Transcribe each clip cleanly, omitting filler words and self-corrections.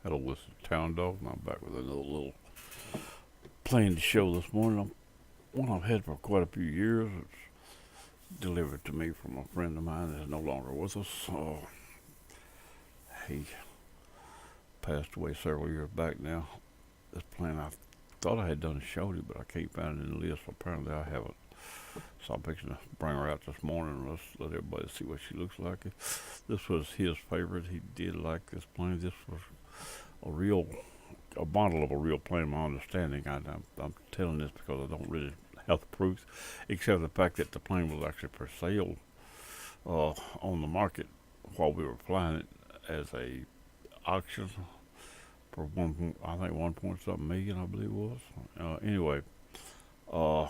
Hello, this is Town Dog, and I'm back with another little plane to show this morning. One I've had for quite a few years. It's delivered to me from a friend of mine that's no longer with us. He passed away several years back now. This plane, I thought I had done showed it, but I can't find it in the list. Apparently, I haven't. So I'm fixing to bring her out this morning. Let's let everybody see what she looks like. This was his favorite. He did like this plane. This was a model of a real plane. My understanding. I'm telling this because I don't really have the proof, except the fact that the plane was actually for sale on the market while we were flying it as a auction for I think 1 point something million, I believe it was. Anyway, uh,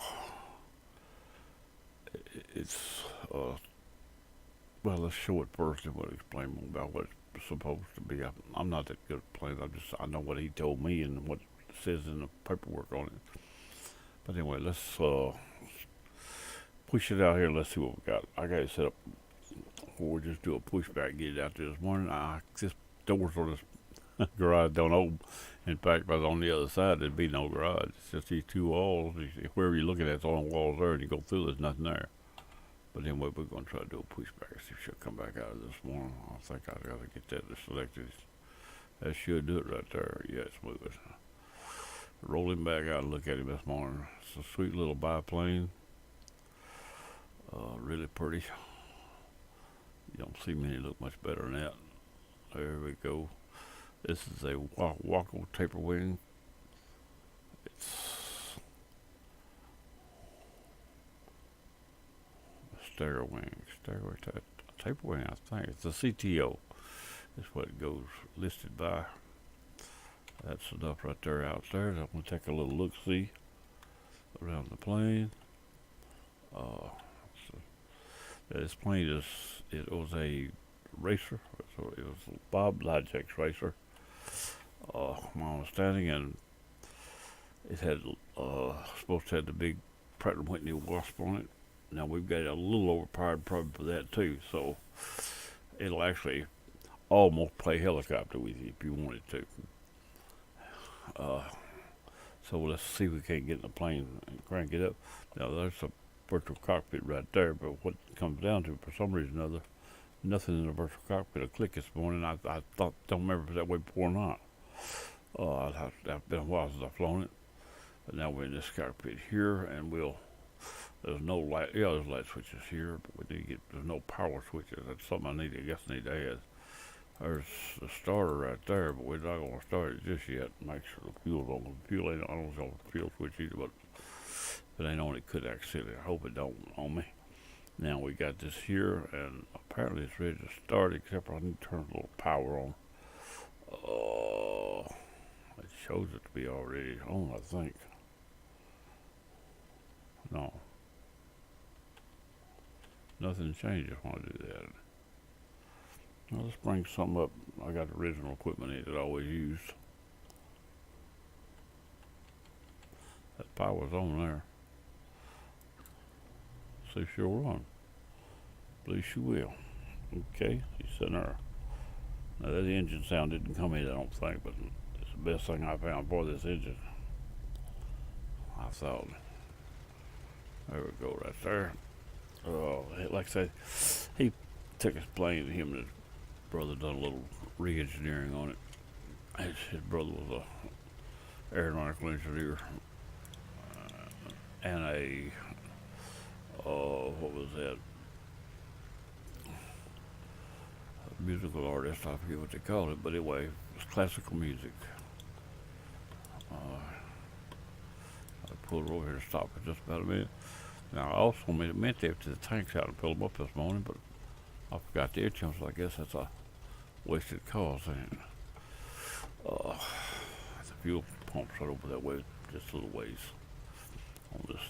it's well, let's show it first and we'll explain more about what it's supposed to be. I'm not that good at planes. I know what he told me and what it says in the paperwork on it. But anyway, let's push it out here. Let's see what we got. I got it set up. We'll just do a pushback, get it out there this morning. This doors for this garage don't open. In fact, if I was on the other side, there'd be no garage. It's just these two walls. Wherever you're looking at, it's on walls there, and you go through, there's nothing there. But anyway, we're going to try to do a pushback. See if she'll come back out of this morning. I think I got to get that selected. That should do it right there. Yeah, it's moving. Roll him back out and look at him this morning. It's a sweet little biplane. Really pretty. You don't see many look much better than that. There we go. This is a WACO Taperwing. It's Taperwing, I think. It's a CTO. That's what it goes listed by. That's enough right there out there. I'm going to take a little look-see around the plane. So this plane it was a racer. So it was a Bob Lodge's racer. My understanding, and it had supposed to have the big Pratt & Whitney wasp on it. Now we've got it a little overpowered probably for that too, so it'll actually almost play helicopter with you if you wanted to. So let's see if we can't get in the plane and crank it up. Now there's a virtual cockpit right there, but what it comes down to, for some reason or other, nothing in the virtual cockpit will click this morning. I don't remember if it was that way before or not. It's been a while since I've flown it, but now we're in this cockpit here, and there's no light. Yeah, there's light switches here, but there's no power switches. That's something I need to add. There's the starter right there, but we're not going to start it just yet. Make sure the fuel's on. The fuel ain't on the fuel switch either, but if it ain't on, it could accidentally. I hope it don't on me. Now we got this here, and apparently it's ready to start, except for I need to turn a little power on. It shows it to be already on, I think. No. Nothing changes when I do that. Now let's bring something up. I got the original equipment in it that I always use. That power's on there. See if she'll run. Believe she will. Okay, she's sitting there. Now that engine sound didn't come in, I don't think, but it's the best thing I found for this engine. I thought. There we go, right there. Like I said, he took his plane, and him and his brother done a little re-engineering on it. His brother was a aeronautical engineer and what was that? A musical artist, I forget what they call it, but anyway, it's classical music. I pulled her over here to stop for just about a minute. Now I also meant to empty the tanks out and fill them up this morning, but I forgot the engine, so I guess that's a wasted cost, ain't it? The fuel pump's right over that way, just a little ways.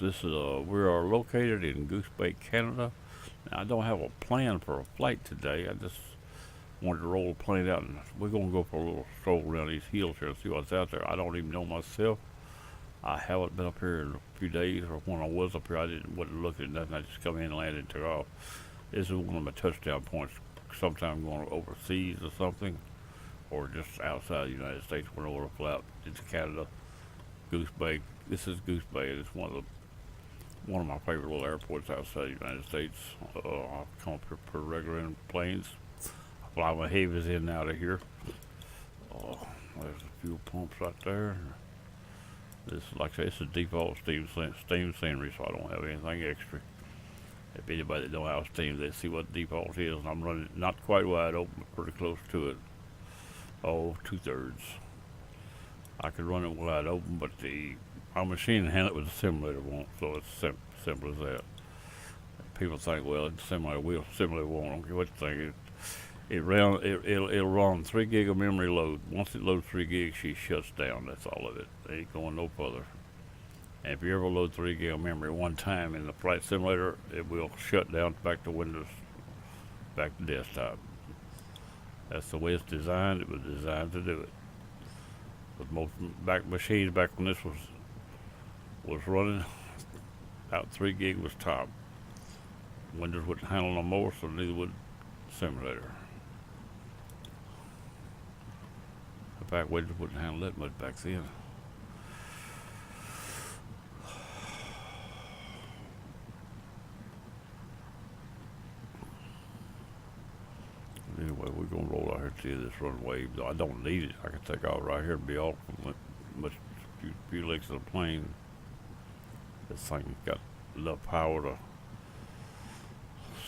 This is we are located in Goose Bay, Canada. Now, I don't have a plan for a flight today. I just wanted to roll the plane out, and we're gonna go for a little stroll around these hills here and see what's out there. I don't even know myself. I haven't been up here in a few days, or when I was up here, wasn't looking at nothing. I just come in, landed, and took off. This is one of my touchdown points. Sometime going overseas or something, or just outside the United States. Went over to fly out into Canada, Goose Bay. This is Goose Bay. It's one of my favorite little airports outside the United States. I come up here pretty regular in planes. I fly my heavies in and out of here. There's the fuel pumps right there. This, like I say, it's a default steam scenery, so I don't have anything extra. If anybody that don't have steam, they see what default is, and I'm running not quite wide open, but pretty close to it. Oh, 2/3. I could run it wide open, but my machine handle it with the simulator won't, so it's simple as that. People think, well, the simulator won't. I don't care what you think. It'll run 3 gig of memory load. Once it loads 3 gigs, she shuts down. That's all of it. It ain't going no further. And if you ever load 3 gig of memory one time in the flight simulator, it will shut down back to Windows, back to desktop. That's the way it's designed. It was designed to do it. With most machines back when this was running, about 3 gig was top. Windows wouldn't handle no more, so neither would simulator. In fact, Windows wouldn't handle that much back then. Anyway, we're gonna roll out here to this runway. I don't need it. I can take off right here and be off much few legs of the plane. This thing got enough power to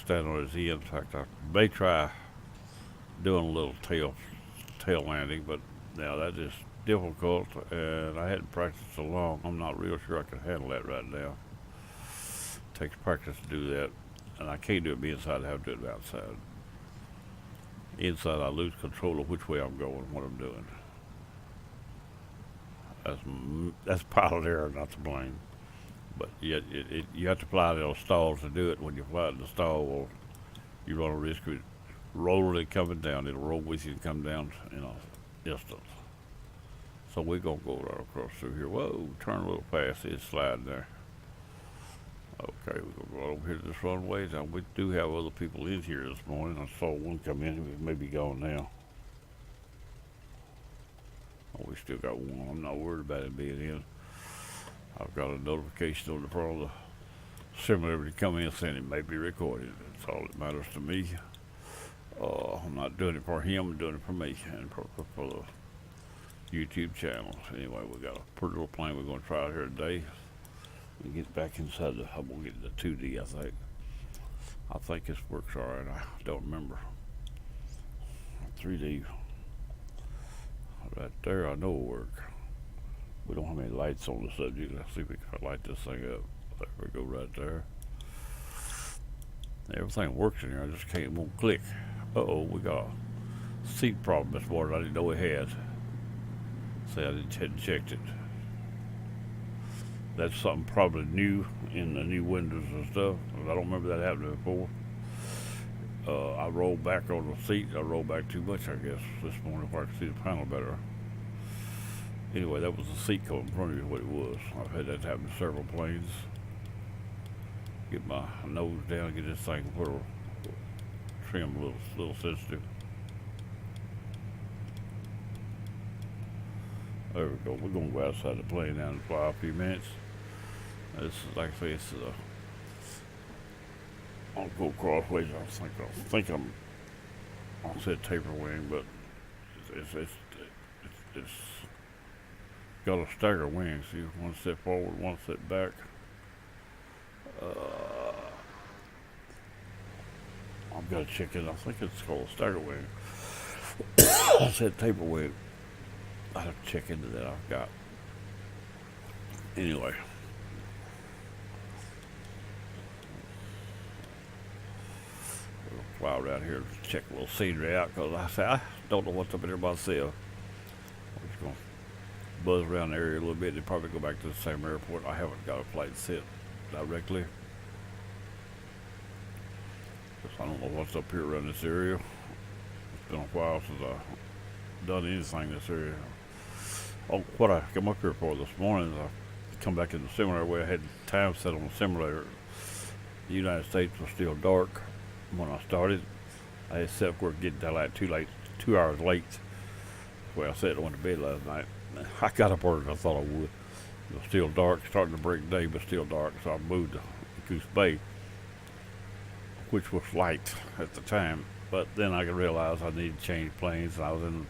stand on its end. In fact, I may try doing a little tail landing, but now that is difficult, and I hadn't practiced so long. I'm not real sure I can handle that right now. It takes practice to do that, and I can't do it inside. I have to do it outside. Inside, I lose control of which way I'm going, what I'm doing. That's pilot error, not the plane. But yet, you have to fly those stalls to do it. When you fly in the stall, well, you run a risk of rolling and coming down. It'll roll with you and come down in a distance. So we're gonna go right across through here. Whoa, turn a little fast. It's sliding there. Okay, we're gonna go over here to this runway. Now we do have other people in here this morning. I saw one come in. He may be gone now. Oh, we still got one. I'm not worried about it being in. I've got a notification on the front of the simulator to come in saying it may be recorded. That's all that matters to me. I'm not doing it for him. I'm doing it for me and for the YouTube channel. Anyway, we got a pretty little plane we're going to try out here today. We get back inside I'm going to get the 2D, I think. I think this works all right. I don't remember. 3D. Right there, I know it'll work. We don't have any lights on the subject. Let's see if we can light this thing up. There we go, right there. Everything works in here. I just won't click. We got a seat problem this morning. I didn't know we had. Say I hadn't checked it. That's something probably new in the new Windows and stuff. I don't remember that happening before. I rolled back on the seat. I rolled back too much, I guess, this morning if I could see the panel better. Anyway, that was the seat coat in front of you, what it was. I've had that happen to several planes. Get my nose down, get this thing a little trim, a little sensitive. There we go. We're gonna go outside the plane now and fly a few minutes. This is, like I say, it's I'll go crossways. I think I said Taperwing, but it's got a stagger wing. See, one step forward, one step back. I've got to check it. I think it's called a stagger wing. I said Taperwing. I have to check into that. I've got. Anyway. We'll fly around here and check a little scenery out because I don't know what's up in there myself. I'm just going to buzz around the area a little bit and probably go back to the same airport. I haven't got a flight set directly. I don't know what's up here around this area. It's been a while since I've done anything in this area. What I come up here for this morning is I come back in the simulator where I had time set on the simulator. The United States was still dark when I started. I had set up for getting that like 2 hours late. Well, I said I went to bed last night. I got up earlier than I thought I would. It was still dark, starting to break day, but still dark. So I moved to Goose Bay, which was light at the time. But then I realized I needed to change planes, and I was in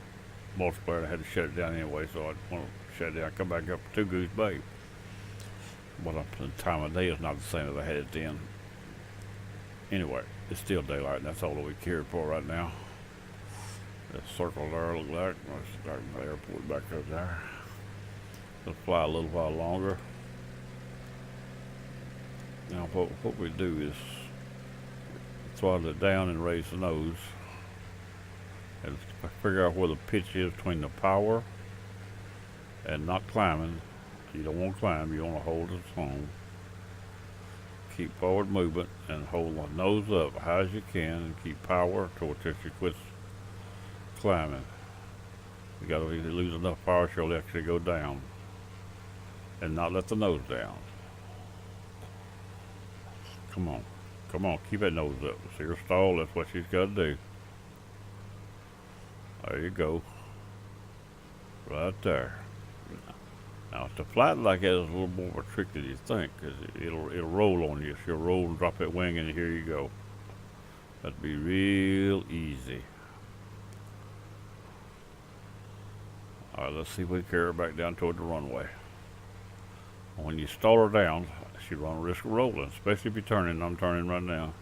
multiplayer. I had to shut it down anyway, so I want to shut it down. Come back up to Goose Bay. But the time of day is not the same as I had it then. Anyway, it's still daylight, and that's all that we care for right now. That circle there look like let's start the airport back up there. Let's fly a little while longer. Now what we do is throttle it down and raise the nose and figure out where the pitch is between the power and not climbing. You don't want to climb, you want to hold it home. Keep forward movement and hold the nose up high as you can and keep power towards it. You quit climbing. You gotta lose enough power so you'll actually go down. And not let the nose down. Come on. Come on, keep that nose up. See her stall, that's what she's gotta do. There you go. Right there. Now to flatten like that is a little more of a trick than you think, because it'll roll on you. She'll roll and drop that wing and here you go. That'd be real easy. Alright, let's see if we can carry her back down toward the runway. When you stall her down, she run a risk of rolling, especially if you're turning. I'm turning right now.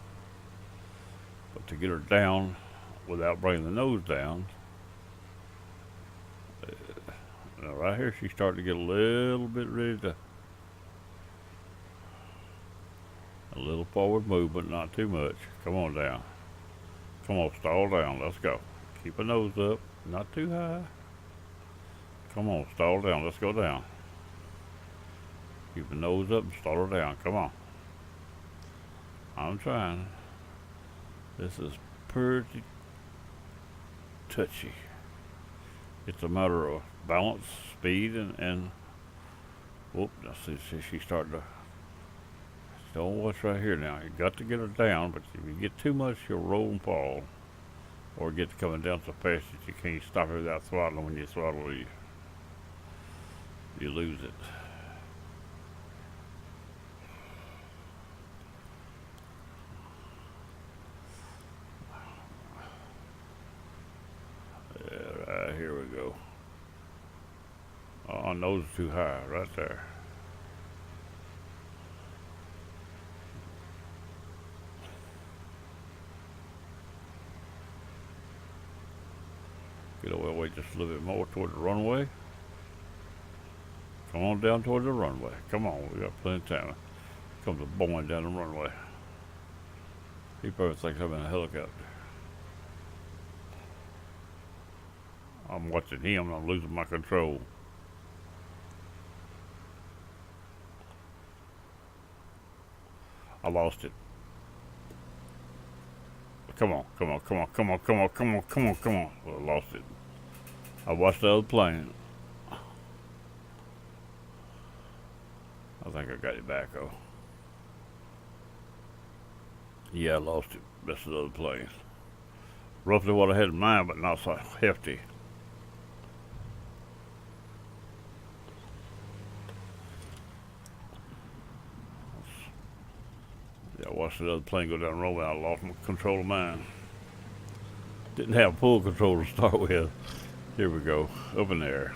But to get her down without bringing the nose down, now right here she's starting to get a little bit ready to, a little forward movement, not too much. Come on down. Come on, stall down, let's go. Keep her nose up, not too high. Come on, stall down, let's go down. Keep the nose up and stall her down, come on. I'm trying. This is pretty touchy. It's a matter of balance, speed, and whoop, let's see, she's starting to, don't watch right here now. You got to get her down, but if you get too much, she'll roll and fall. Or get to coming down so fast that you can't stop her without throttling. When you throttle, you lose it. Here we go. Oh, nose is too high, right there. Get away just a little bit more toward the runway. Come on down toward the runway. Come on, we got plenty of time. Comes a Boeing down the runway. He probably thinks I'm in a helicopter. I'm watching him and I'm losing my control. I lost it. Come on, come on, come on, come on, come on, come on, come on, come on. Well, I lost it. I watched the other plane. I think I got it back, oh. Yeah, I lost it. That's the other plane. Roughly what I had in mind, but not so hefty. Yeah, I watched the other plane go down the road and I lost my control of mine. Didn't have full control to start with. Here we go, up in the air.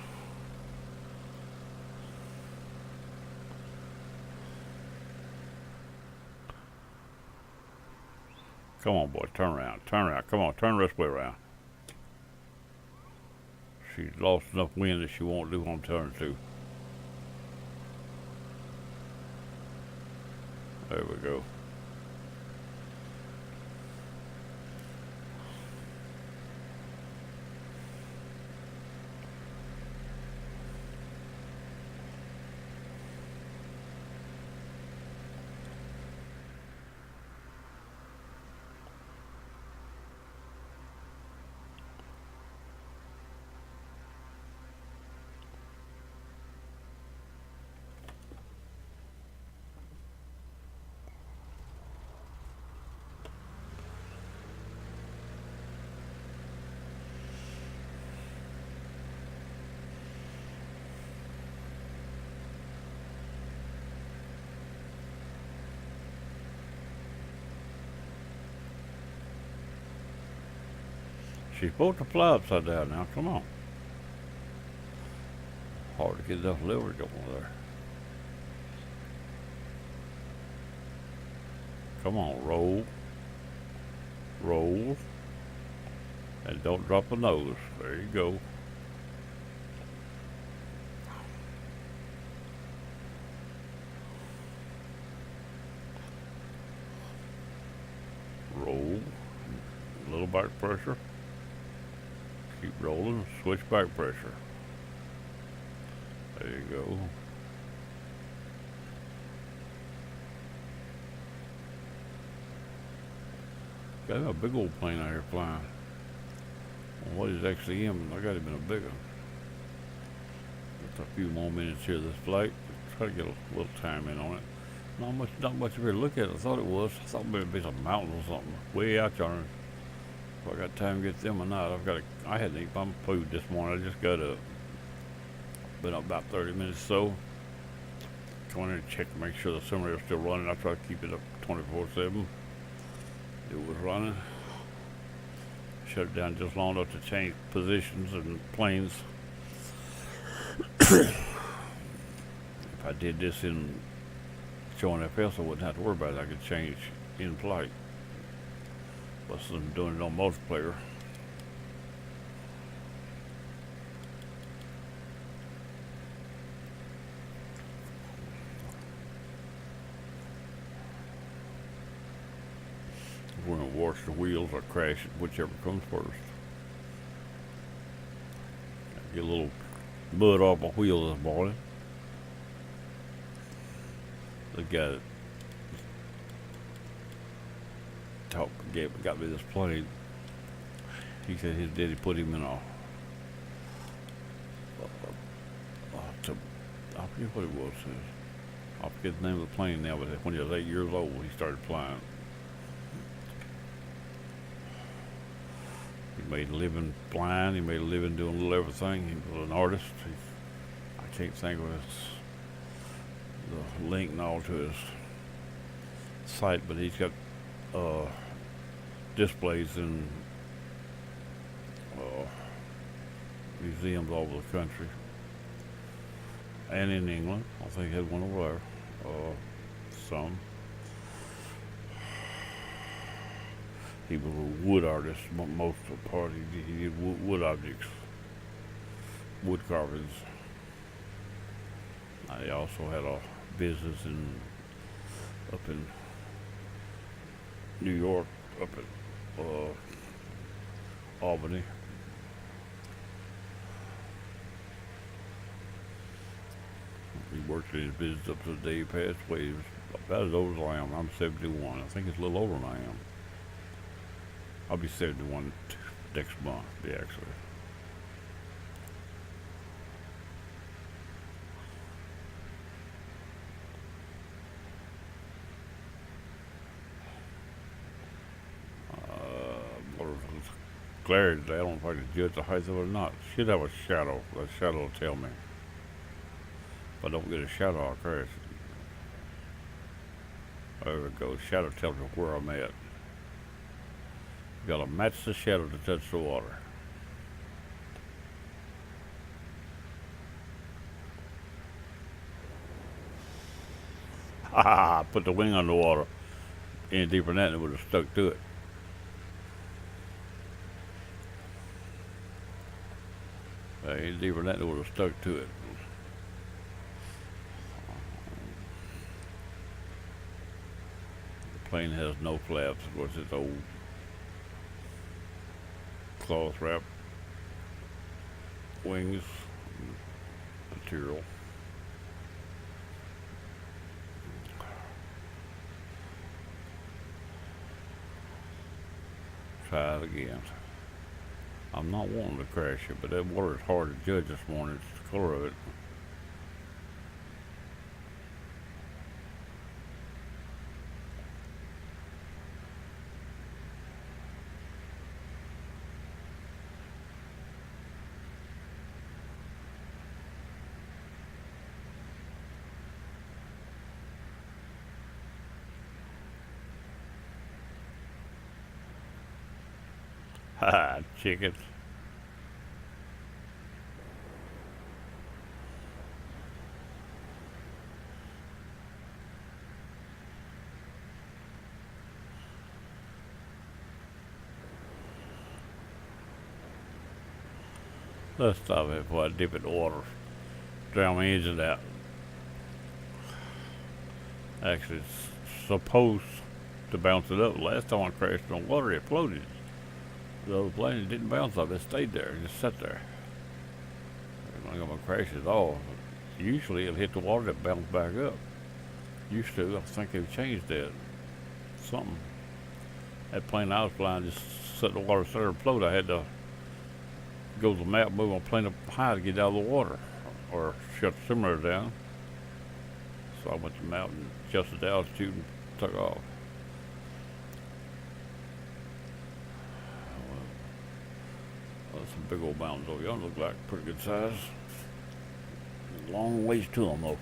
Come on, boy, turn around, come on, turn the rest way around. She's lost enough wind that she won't do what I'm telling her to. There we go. She's supposed to fly upside down now. Come on. Hard to get enough leverage over there. Come on, roll. Roll. And don't drop a nose. There you go. Roll. A little back pressure. Keep rolling. Switch back pressure. There you go. Got a big old plane out here flying. Well, what is XCM? I got him in a big one. Just a few more minutes here of this flight. Try to get a little time in on it. Not much to really look at. I thought it was. I thought maybe it'd be some mountains or something way out yonder. If I got time to get them or not. I hadn't eaten my food this morning. I just got up. Been up about 30 minutes or so. Going in and check to make sure the simulator's still running. I try to keep it up 24/7. It was running. Shut it down just long enough to change positions and planes. If I did this in showing FS, I wouldn't have to worry about it. I could change in flight. But since I'm doing it on multiplayer, we're going to wash the wheels or crash it, whichever comes first. Get a little mud off my wheel this morning. The guy that got me this plane, he said his daddy put him in I forget what it was. I forget the name of the plane now, but when he was 8 years old, he started flying. He made a living flying. He made a living doing a little everything. He was an artist. I can't think of the link and all to his site, but he's got displays in museums all over the country and in England. I think he had one over there. Some. He was a wood artist most of the part. He did wood objects, wood carvings. He also had a business up in New York, up at Albany. He worked in his business up to the day he passed away. He was about as old as I am. I'm 71. I think it's a little older than I am. I'll be 71 next month, actually. Glare today. I don't know if I can judge the height of it or not. Should have a shadow. That shadow will tell me. If I don't get a shadow, I'll crash. There we go. Shadow tells me where I'm at. You gotta match the shadow to touch the water. Ha! Put the wing on the water. Any deeper than that, it would have stuck to it. Any deeper than that, it would have stuck to it. The plane has no flaps. Of course, it's old cloth wrap wings material. Try it again. I'm not wanting to crash it, but that water is hard to judge this morning. It's the color of it. Ha, chickens. Let's stop it before I dip in the water. Drown my engine out. Actually, it's supposed to bounce it up. Last time I crashed in the water, it floated. The other plane didn't bounce up. It stayed there. It just sat there. I'm going to crash it all. Usually it'll hit the water and bounce back up. Used to. I think they've changed that. Something. That plane I was flying just set the water center and float. I had to go to the map, move my plane up high to get out of the water, or shut the simulator down. So I went to the mountain, adjusted the altitude, and took off. Well, some big old mountains over yonder look like pretty good size. Long ways to them, though.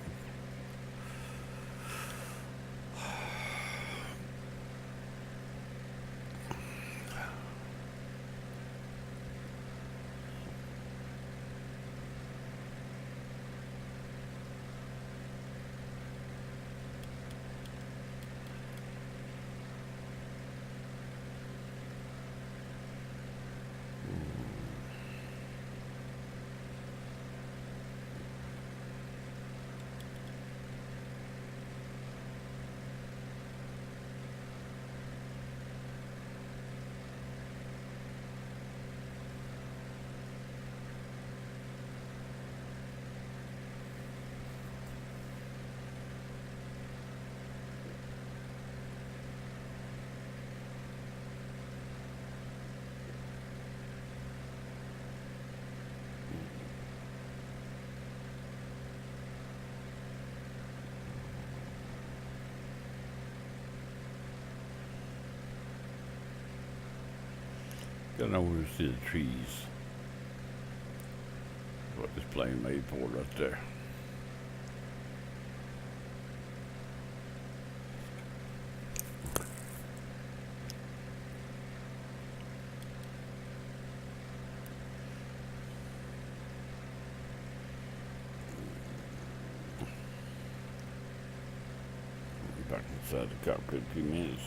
Got nowhere to see the trees. What this plane made for right there. Back inside the cockpit in a few minutes.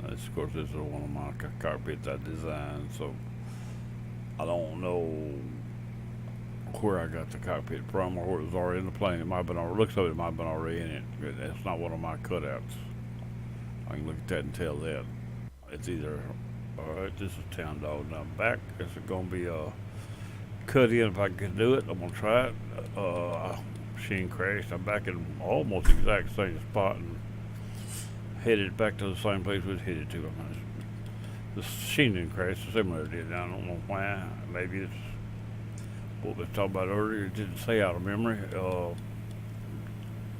Of course, this is one of my cockpits I designed, so I don't know where I got the cockpit from or where it was already in the plane. It might have been already, looks like it might have been already in it. That's not one of my cutouts. I can look at that and tell that. It's either, alright, this is Town Dog. Now back, it's going to be cut in if I can do it. I'm going to try it. Machine crashed. I'm back in almost the exact same spot and headed back to the same place we was headed to. The machine didn't crash, the simulator did. I don't know why. Maybe it's what we was talking about earlier. It didn't say out of memory.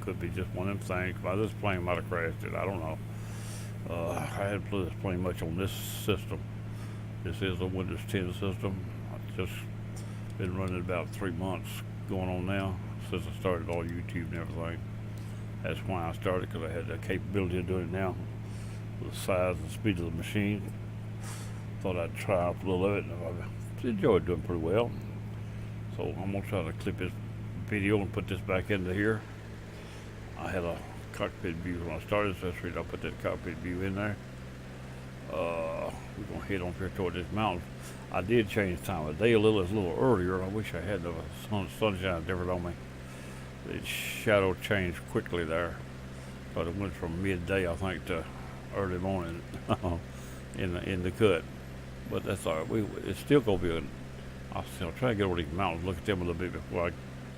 Could be just one of them things. Well, this plane might have crashed it. I don't know. I hadn't flew this plane much on this system. This is a Windows 10 system. I've just been running about 3 months going on now since I started on YouTube and everything. That's why I started, because I had the capability of doing it now with the size and speed of the machine. Thought I'd try out a little of it, and I've enjoyed doing pretty well. So I'm going to try to clip this video and put this back into here. I had a cockpit view when I started, so that's the reason I put that cockpit view in there. We're going to head on here toward this mountain. I did change the time of day a little. It's a little earlier. I wish I had the sunshine different on me. The shadow changed quickly there, but it went from midday, I think, to early morning in the cut. But that's all right. It's still gonna be. I'll try to get over these mountains, look at them a little bit before I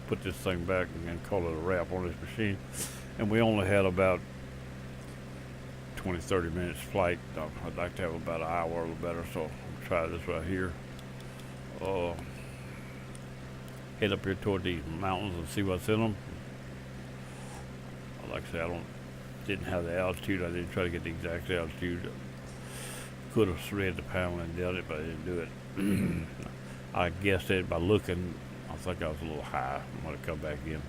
put this thing back and call it a wrap on this machine. And we only had about 20-30 minutes flight. I'd like to have about an hour or a little better, so I'll try this right here. Head up here toward these mountains and see what's in them. Like I said, didn't have the altitude. I didn't try to get the exact altitude. Could have read the panel and did it, but I didn't do it. I guessed it by looking. I think I was a little high when I come back in.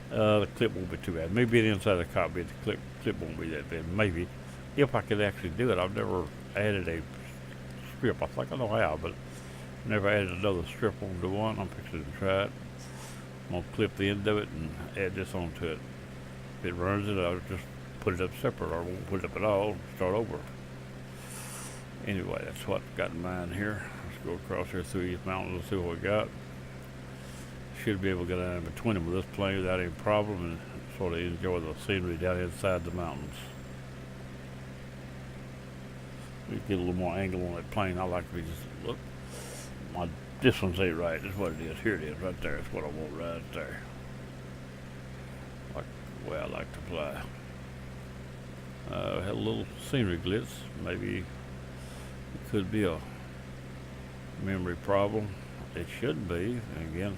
The clip won't be too bad. Maybe the inside of the cockpit, the clip won't be that bad. Maybe, if I could actually do it. I've never added a strip. I think I know how, but never added another strip onto one. I'm fixing to try it. I'm gonna clip the end of it and add this onto it. If it runs it, I'll just put it up separate, or I won't put it up at all. Start over. Anyway, that's what I've got in mind here. Let's go across here through these mountains and see what we got. Should be able to get down in between them with this plane without any problem and sort of enjoy the scenery down inside the mountains. We get a little more angle on that plane. I like to be just look. My distance ain't right. That's what it is. Here it is, right there. That's what I want right there. Like the way I like to fly. Had a little scenery glitch. Maybe it could be a memory problem. It shouldn't be. And again,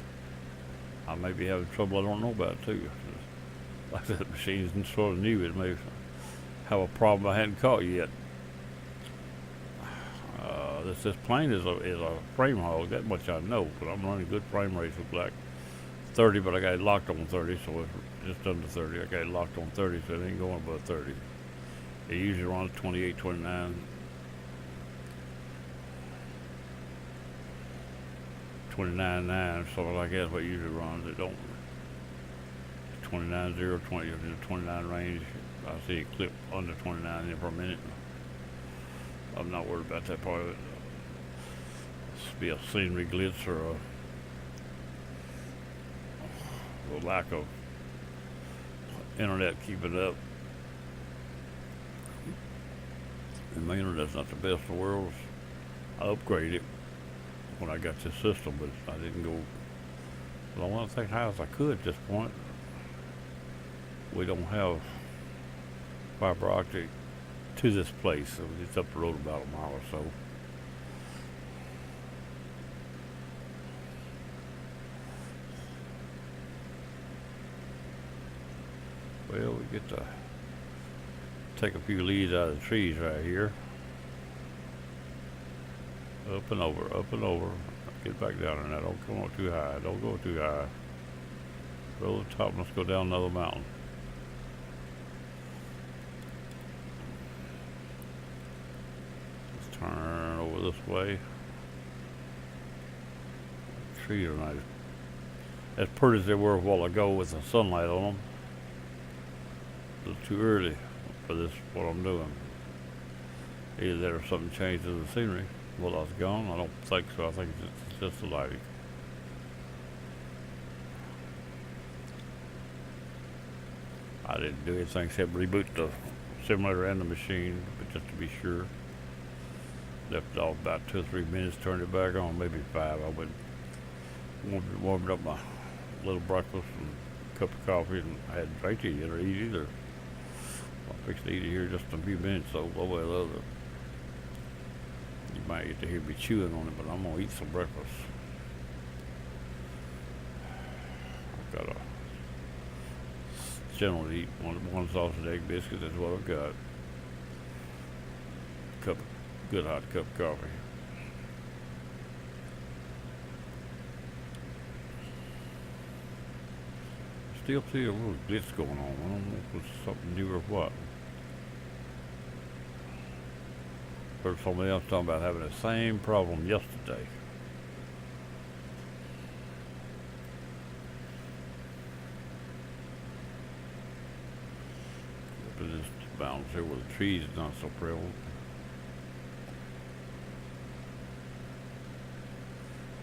I may be having trouble I don't know about too. Like that machine's sort of new. It may have a problem I hadn't caught yet. This plane is a frame hog. That much I know. But I'm running good frame rates with like 30, but I got it locked on 30, so it's just under 30. I got it locked on 30, so it ain't going above 30. It usually runs 28, 29. 29.9, something like that is what it usually runs. It don't 29.0, 20, in the 29 range. I see it clip under 29 in for a minute. I'm not worried about that part of it. This be a scenery glitch or a lack of internet keeping up. And my internet's not the best in the world. I upgraded it when I got this system, but I didn't go. Well, I want to think how as I could at this point. We don't have fiber optic to this place, so it's up the road about a mile or so. Well, we get to take a few leaves out of the trees right here. Up and over, up and over. Get back down in there. Don't come up too high. Don't go too high. Go to the top and let's go down another mountain. Let's turn over this way. The trees are nice. As pretty as they were a while ago with the sunlight on them. A little too early for this, what I'm doing. Either that or something changed in the scenery. Well, I was gone? I don't think so. I think it's just the lighting. I didn't do anything except reboot the simulator and the machine, but just to be sure. Left it off about 2 or 3 minutes, turned it back on, maybe 5. I went warmed up my little breakfast and a cup of coffee, and I hadn't drank it yet or eat either. I'll fix to eat it here just in a few minutes, so one way or the other. You might get to hear me chewing on it, but I'm gonna eat some breakfast. I've got a generally eat one sausage egg biscuit. That's what I've got. Good hot cup of coffee. Still see a little glitch going on. I don't know if it's something new or what. Heard somebody else talking about having the same problem yesterday. Up in this mountains here where the trees are not so prevalent.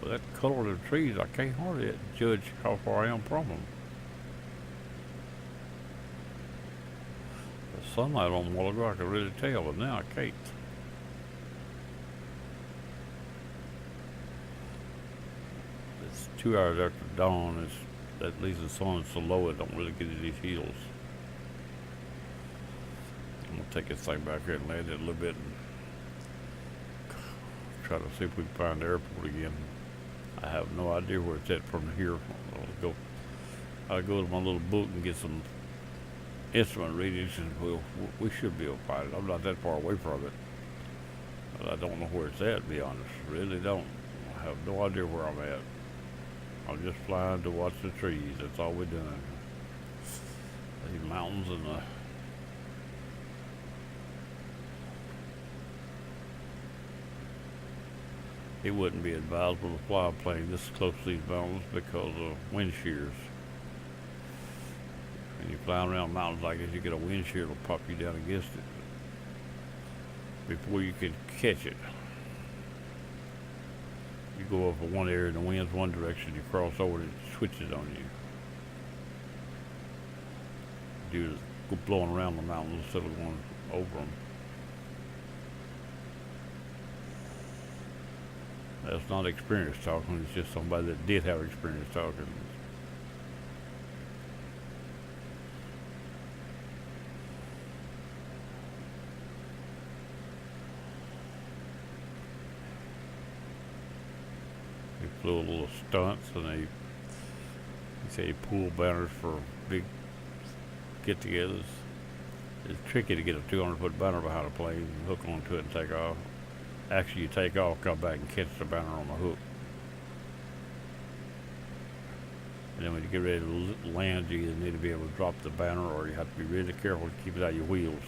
But that color of the trees, I can't hardly judge how far I am from them. The sunlight on them a while ago, I could really tell, but now I can't. It's 2 hours after dawn. At least the sun's so low it don't really get to these hills. I'm gonna take this thing back here and land it a little bit and try to see if we can find the airport again. I have no idea where it's at from here. I'll go to my little book and get some instrument readings, and we should be able to find it. I'm not that far away from it, but I don't know where it's at, to be honest. Really don't. I have no idea where I'm at. I'm just flying to watch the trees. That's all we're doing. These mountains and it wouldn't be advisable to fly a plane this close to these mountains because of wind shears. When you fly around mountains like this, you get a wind shear, it'll pop you down against it before you can catch it. You go over one area and the wind's one direction, you cross over and it switches on you. Due to go blowing around the mountains instead of going over them. That's not experience talking, it's just somebody that did have experience talking. He flew a little stunts and he say he pulled banners for big get-togethers. It's tricky to get a 200-foot banner behind a plane, hook onto it and take off. Actually, you take off, come back and catch the banner on the hook. And then when you get ready to land, you either need to be able to drop the banner or you have to be really careful to keep it out of your wheels.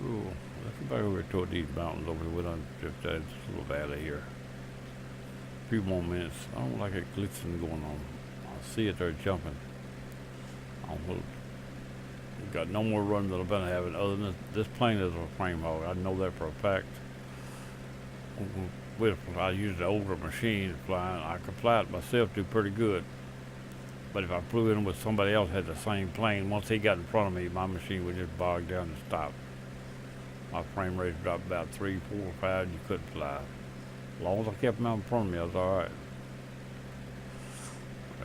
Ooh, let's go back over toward these mountains over here. We done drift out this little valley here. A few more minutes. I don't like it glistening going on. I see it there jumping. I don't know. Got no more run that I've been having other than this plane is a frame hog. I know that for a fact. I used an older machine flying. I could fly it myself, do pretty good. But if I flew in with somebody else had the same plane, once he got in front of me, my machine would just bog down and stop. My frame rate dropped about 3, 4, 5, and you couldn't fly. As long as I kept them out in front of me, I was all right.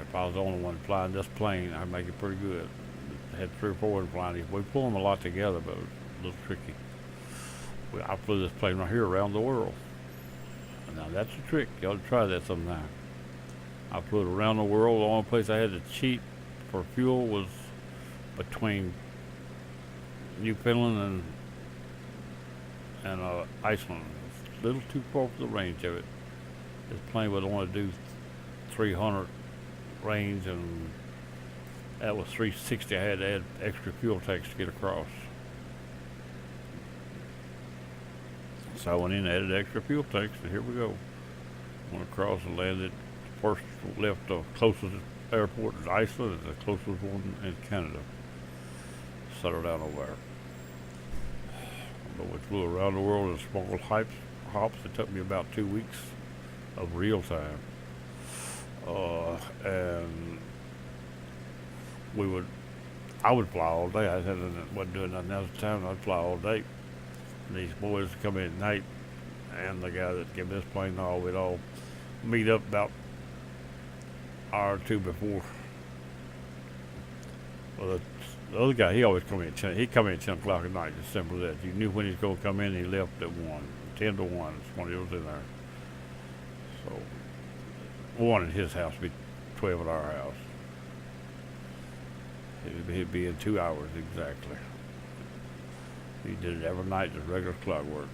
If I was the only one flying this plane, I'd make it pretty good. I had 3 or 4 in flying. We flew them a lot together, but it was a little tricky. I flew this plane right here around the world. And now that's a trick. You ought to try that sometime. I flew it around the world. The only place I had to cheat for fuel was between Newfoundland and Iceland. It's a little too far for the range of it. This plane would only do 300 range, and that was 360. I had to add extra fuel tanks to get across. So I went in and added extra fuel tanks, and here we go. Went across and landed. First left the closest airport in Iceland and the closest one in Canada. Settled down over there. But we flew around the world in small hops. It took me about 2 weeks of real time. And I would fly all day. Wasn't doing nothing else at the time. I'd fly all day. And these boys would come in at night, and the guy that gave me this plane, we'd all meet up about an hour or two before. Well, the other guy, he always come in at 10. He'd come in at 10 o'clock at night, as simple as that. You knew when he was going to come in, he left at 1. 10 to 1 is when he was in there. So, 1 at his house would be 12 at our house. He'd be in 2 hours exactly. He did it every night, just regular clockwork.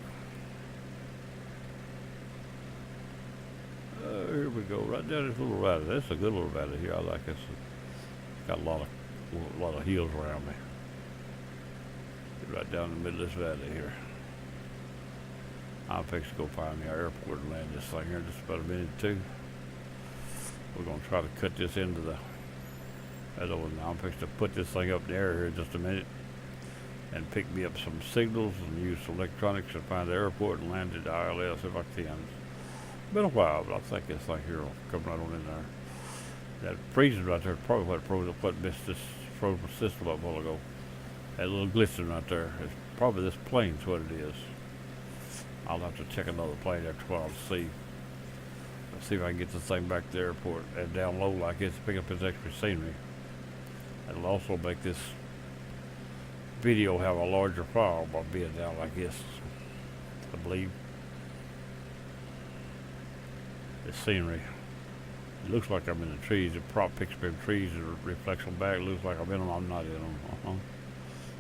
Here we go, right down this little valley. That's a good little valley here. I like this. It's got a lot of hills around me. Right down in the middle of this valley here. I'm fixing to go find the airport and land this thing here in just about a minute or two. We're going to try to cut this into the other one. I'm fixing to put this thing up in the air here in just a minute and pick me up some signals and use some electronics to find the airport and land at the ILS if I can. It's been a while, but I think this thing here will come right on in there. That freezing right there is probably what missed this frozen system up a while ago. That little glisten right there is probably this plane's what it is. I'll have to check another plane after a while to see. Let's see if I can get this thing back to the airport and down low like this, pick up this extra scenery. It'll also make this video have a larger file by being down like this, I believe. The scenery. It looks like I'm in the trees. The prop picks me in trees and reflects them back. It looks like I'm in them. I'm not in them.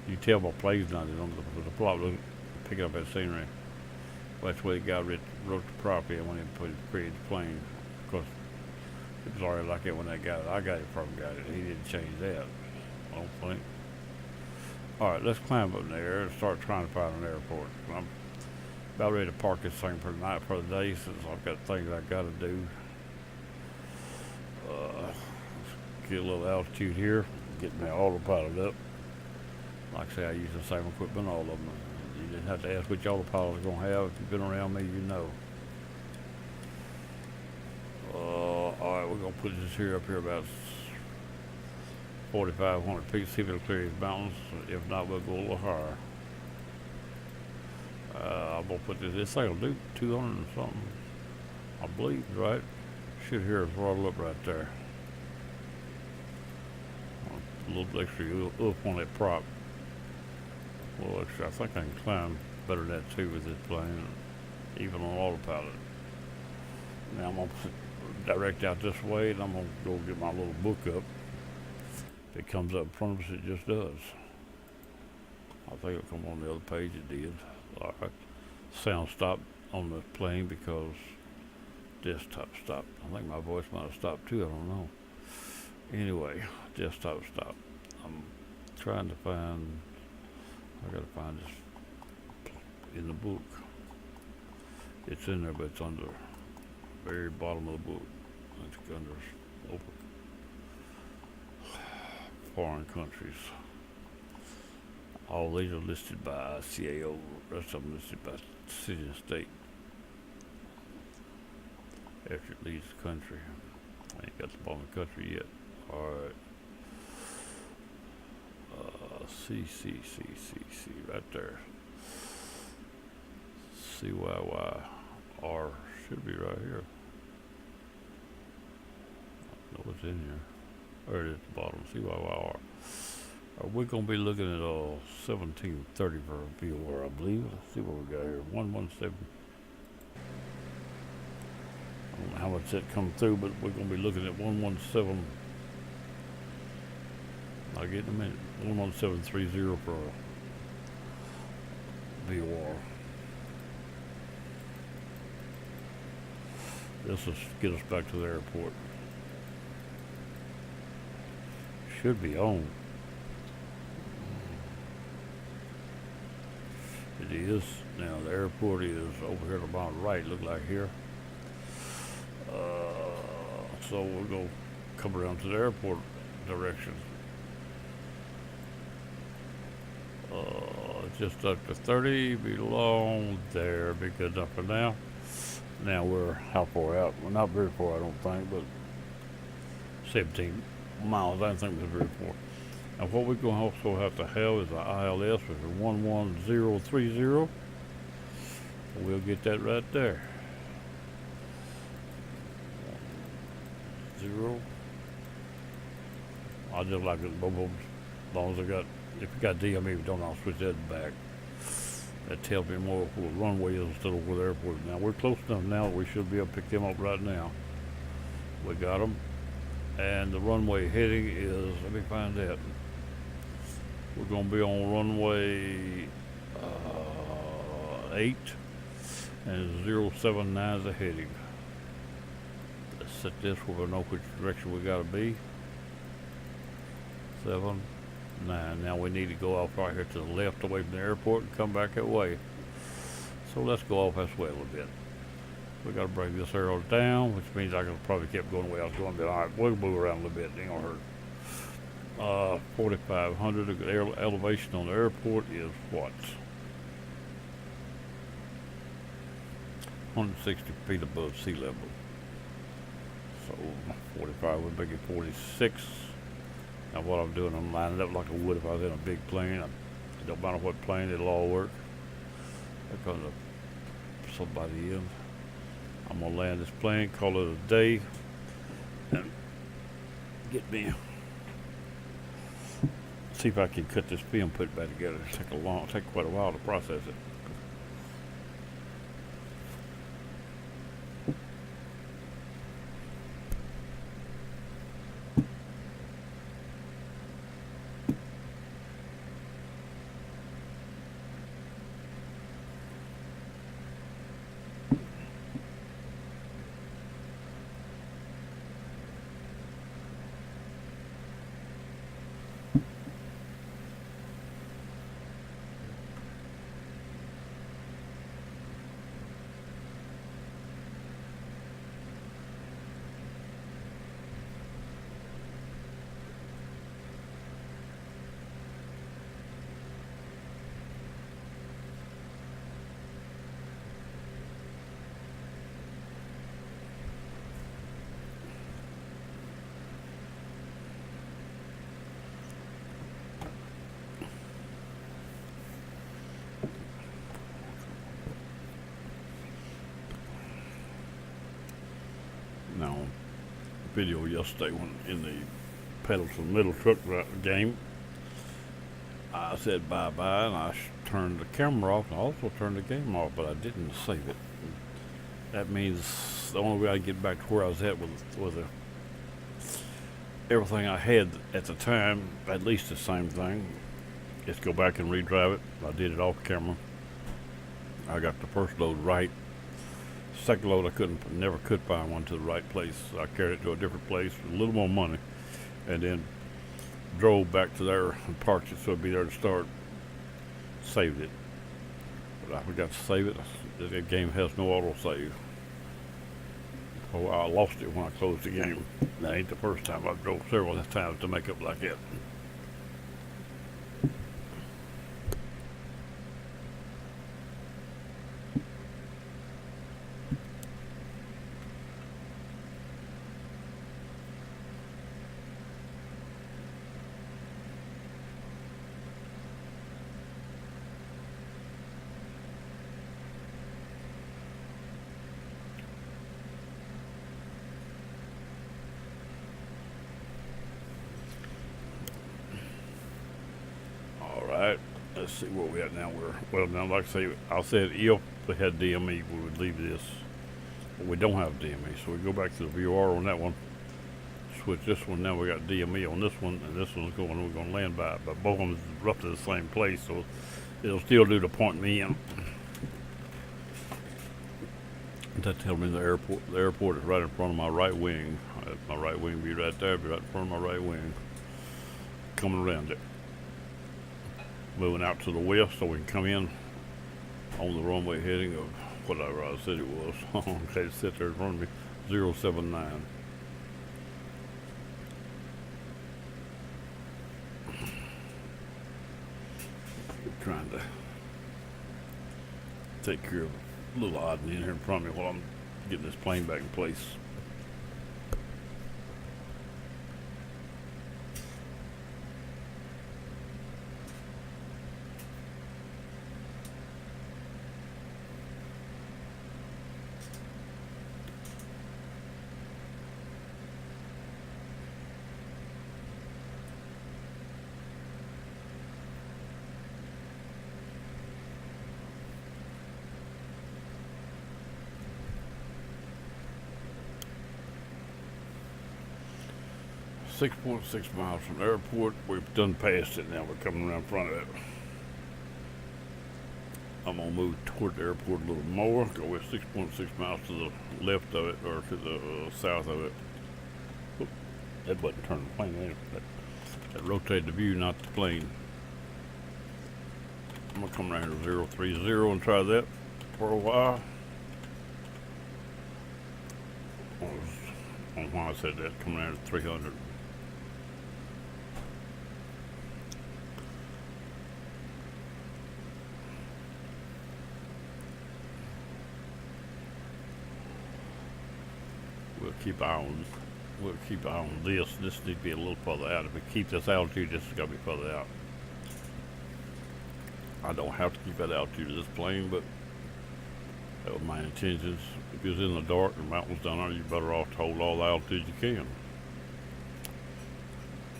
You tell my plane's not in them. The prop looks picking up that scenery. Well, that's the way the guy wrote the prop in when he created the plane. Of course, it was already like it when I got it from got it. He didn't change that. I don't think. All right, let's climb up there and start trying to find an airport. I'm about ready to park this thing for the night, for the day, since I've got things I got to do. Get a little altitude here, get my autopilot up. Like I say, I use the same equipment, all of them. You didn't have to ask which autopilot I'm gonna have. If you've been around me, you know. All right, we're gonna put this here up here about 4,500 feet. See if it'll clear these mountains. If not, we'll go a little higher. I'm gonna put this thing will do 200 and something, I believe, right? Should hear us throttle up right there. A little extra up on that prop. A little extra. I think I can climb better than that too with this plane, even on autopilot. Now I'm gonna direct out this way, and I'm gonna go get my little book up. If it comes up in front of us, it just does. I think it'll come on the other page. It did. All right. Sound stopped on the plane because desktop stopped. I think my voice might have stopped too. I don't know. Anyway, desktop stopped. I'm trying to find. I gotta find this in the book. It's in there, but it's under very bottom of the book. It's under open foreign countries. All these are listed by CAO. The rest of them listed by city and state. After it leaves the country, I ain't got the bottom of the country yet. All right. C right there. CYYR should be right here. I know what's in here. Or it is at the bottom. CYYR. We're gonna be looking at 1730 for a VOR, I believe. Let's see what we got here. 117. I don't know how much that come through, but we're gonna be looking at 117. I'll get in a minute. 11730 for a VOR. This will get us back to the airport. Should be on. It is. Now the airport is over here to the bottom right, look like here. So we'll go come around to the airport direction. Just up to 30, belong there, be good enough for now. Now we're how far out? We're not very far, I don't think, but 17 miles, I don't think we're very far. And what we're going to also have to have is an ILS, which is 11030. We'll get that right there. 0. I just like it, boom, boom, as long as I got, if you got DME, don't I'll switch that back. That tells me more where the runway is instead of where the airport is. Now we're close enough now, we should be able to pick them up right now. We got them. And the runway heading is, let me find that. We're going to be on runway 8 and 079 is the heading. Let's set this where we know which direction we got to be. 7, 9. Now we need to go off right here to the left away from the airport and come back that way. So let's go off this way a little bit. We got to bring this arrow down, which means I can probably keep going the way I was going. But all right, we'll move around a little bit. It ain't gonna hurt. 4,500. The elevation on the airport is what? 160 feet above sea level. So 45 would make it 46. Now what I'm doing, I'm lining up like I would if I was in a big plane. It don't matter what plane, it'll all work. There comes somebody in. I'm gonna land this plane, call it a day, and get me. See if I can cut this film, put it back together. It'll take quite a while to process it. video yesterday when in the pedal to the middle truck game. I said bye-bye and I turned the camera off and I also turned the game off, but I didn't save it. That means the only way I get back to where I was at with everything I had at the time, at least the same thing, is go back and redrive it. I did it off camera. I got the first load right. Second load I never could find one to the right place. So I carried it to a different place with a little more money, and then drove back to there and parked it so it'd be there to start. Saved it, but I forgot to save it. The game has no auto save. Oh, I lost it when I closed the game. That ain't the first time. I've drove several times to make up like that. 'Alright, let's see where we at now. Now, like I say, I said if we had DME, we would leave this. But we don't have DME, so we go back to the VR on that one. Switch this one. Now we got DME on this one, and this one's we're going to land by it. But both of them is roughly the same place, so it'll still do to point me in. That tells me the airport is right in front of my right wing. My right wing be right there, be right in front of my right wing. Coming around it. Moving out to the west so we can come in on the runway heading of whatever I said it was. Okay, sit there in front of me. 079. Trying to take care of a little oddity in here in front of me while I'm getting this plane back in place. .6 miles from the airport. We've done past it now. We're coming around in front of it. I'm gonna move toward the airport a little more. Go with 6.6 miles to the left of it, or to the south of it. Oop, that button turned the plane in. That rotated the view, not the plane. I'm gonna come around to 030 and try that for a while. I don't know why I said that. Coming around to 300. We'll keep eye on this. This needs to be a little further out. If we keep this altitude, this is gonna be further out. I don't have to keep that altitude of this plane, but that was my intentions. If it's in the dark and mountains down there, you're better off to hold all the altitude you can.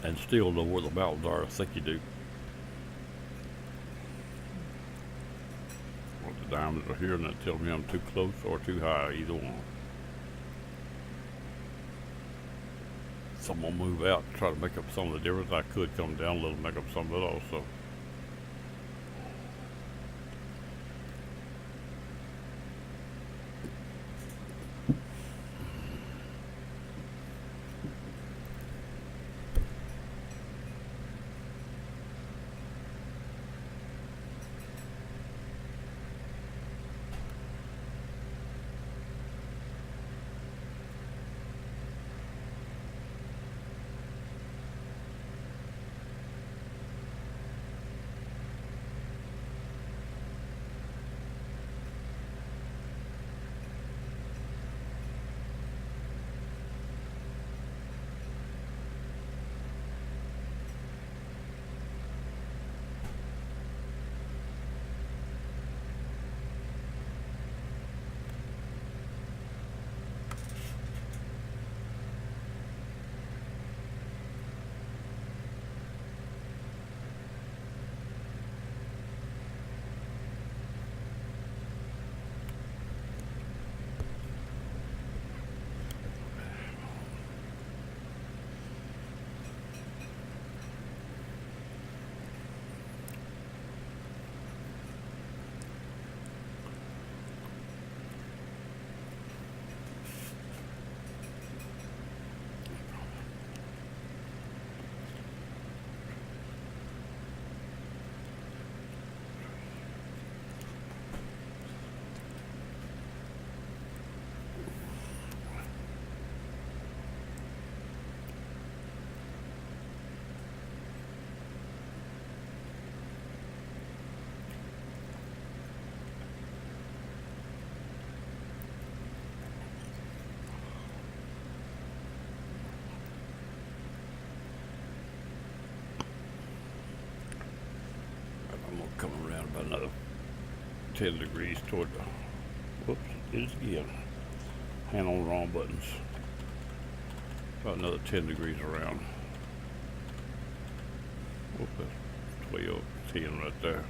And still know where the mountains are. I think you do. Well, the diamonds are here, and that tells me I'm too close or too high, either one. So I'm gonna move out and try to make up some of the difference. I could come down a little and make up some of it also. come around about another 10 degrees toward the, whoops, it is again. Hand on the wrong buttons. About another 10 degrees around. Whoop, that's 12, 10 right there.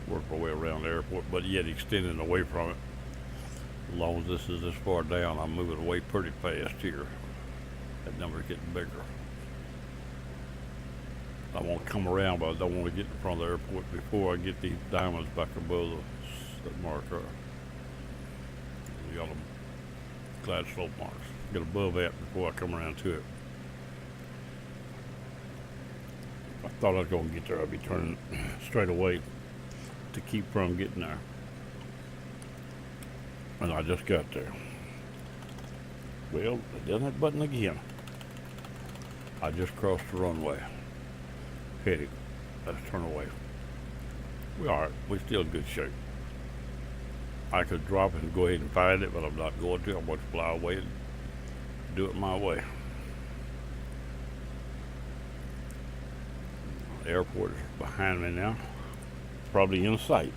Work my way around the airport, but yet extending away from it. As long as this is this far down, I'm moving away pretty fast here. That number's getting bigger. I want to come around, but I don't want to get in front of the airport before I get these diamonds back above the marker. We got them glide slope marks. Get above that before I come around to it. If I thought I was going to get there, I'd be turning straight away to keep from getting there. And I just got there. Well, I done that button again. I just crossed the runway. Heading. Let's turn away. We're still in good shape. I could drop it and go ahead and find it, but I'm not going to. I'm going to fly away and do it my way. The airport is behind me now. Probably in sight.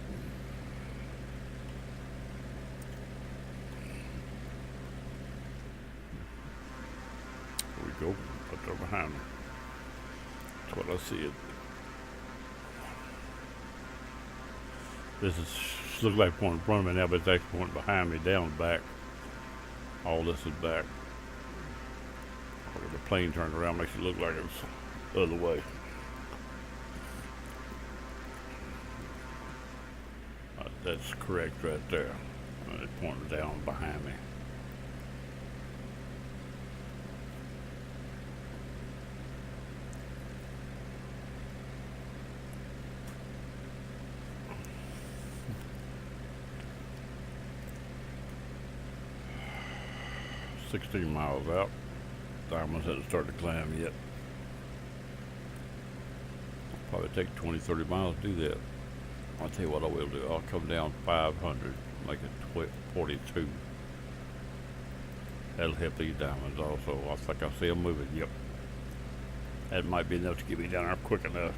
There we go. Up there behind me. That's what I see it. This is looks like pointing in front of me now, but it's actually pointing behind me, down back. All this is back. The plane turned around, makes it look like it's the other way. That's correct right there. It's pointing down behind me. $16 miles out. Diamonds hasn't started to climb yet. Probably take 20-30 miles to do that. I'll tell you what I will do. I'll come down 500, make it 42. That'll help these diamonds also. I think I see them moving. Yep. That might be enough to get me down there quick enough.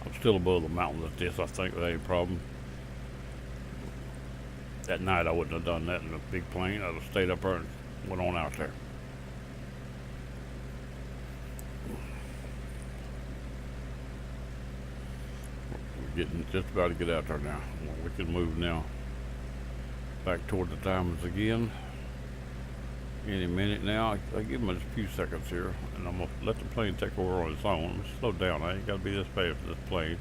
I'm still above the mountains at this, I think, without any problem. That night I wouldn't have done that in a big plane. I'd have stayed up there and went on out there. We're getting just about to get out there now. We can move now back toward the diamonds again. Any minute now. I give them a few seconds here, and I'm gonna let the plane take over on its own. Slow down. I ain't gotta be this fast for this plane.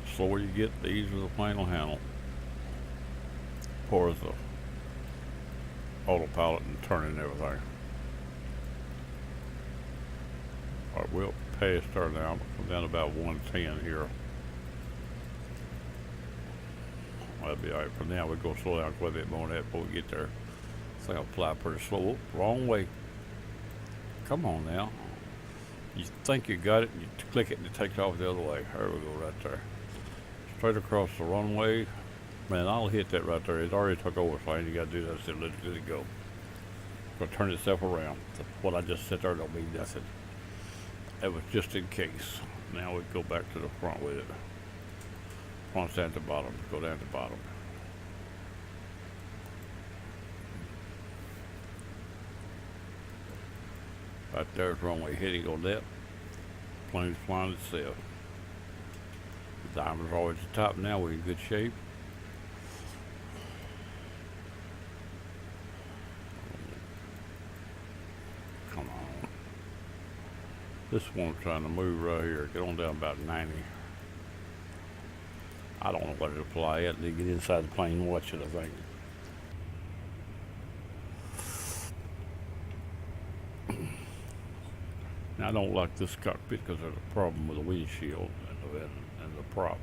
The slower you get, the easier the plane will handle. Poor as the autopilot and turning and everything. Alright, we'll pass there now. We'll come down to about 110 here. That'll be alright for now. We're going to slow down quite a bit more than that before we get there. I think I'll fly pretty slow. Oh, wrong way. Come on now. You think you got it, you click it and it takes off the other way. There we go, right there. Straight across the runway. Man, I'll hit that right there. It already took over, so all you got to do is let it go. It'll turn itself around. What I just said there don't mean nothing. That was just in case. Now we go back to the front with it. Front's down to the bottom. Go down to the bottom. Right there's runway heading on that. Plane's flying itself. The diamond's always at the top now. We're in good shape. Come on. This one's trying to move right here. Get on down about 90. I don't know what it'll fly at. They get inside the plane and watch it, I think. Now, I don't like this cockpit because there's a problem with the windshield and the prop.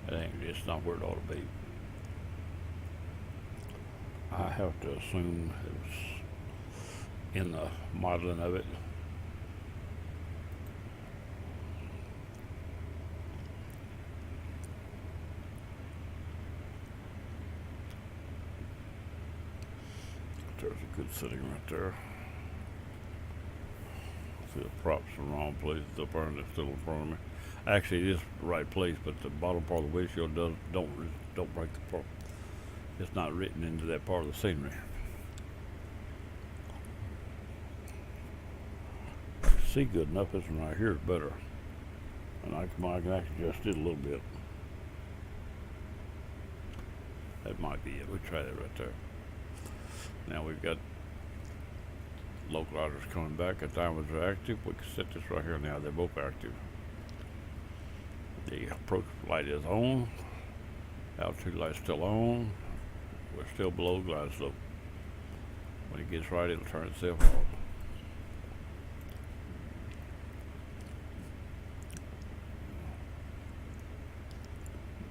It's not where it ought to be. I have to assume it was in the modeling of it. There's a good setting right there. See, the props in the wrong place. Up there and it's still in front of me. Actually, it is the right place, but the bottom part of the windshield don't break the prop. It's not written into that part of the scenery. See good enough. This one right here is better, and I can actually adjust it a little bit. That might be it. We'll try that right there. Now we've got localizers coming back. The diamonds are active. We can set this right here now. They're both active. The approach light is on. Altitude light is still on. We're still below glide slope. When it gets right, it'll turn itself off.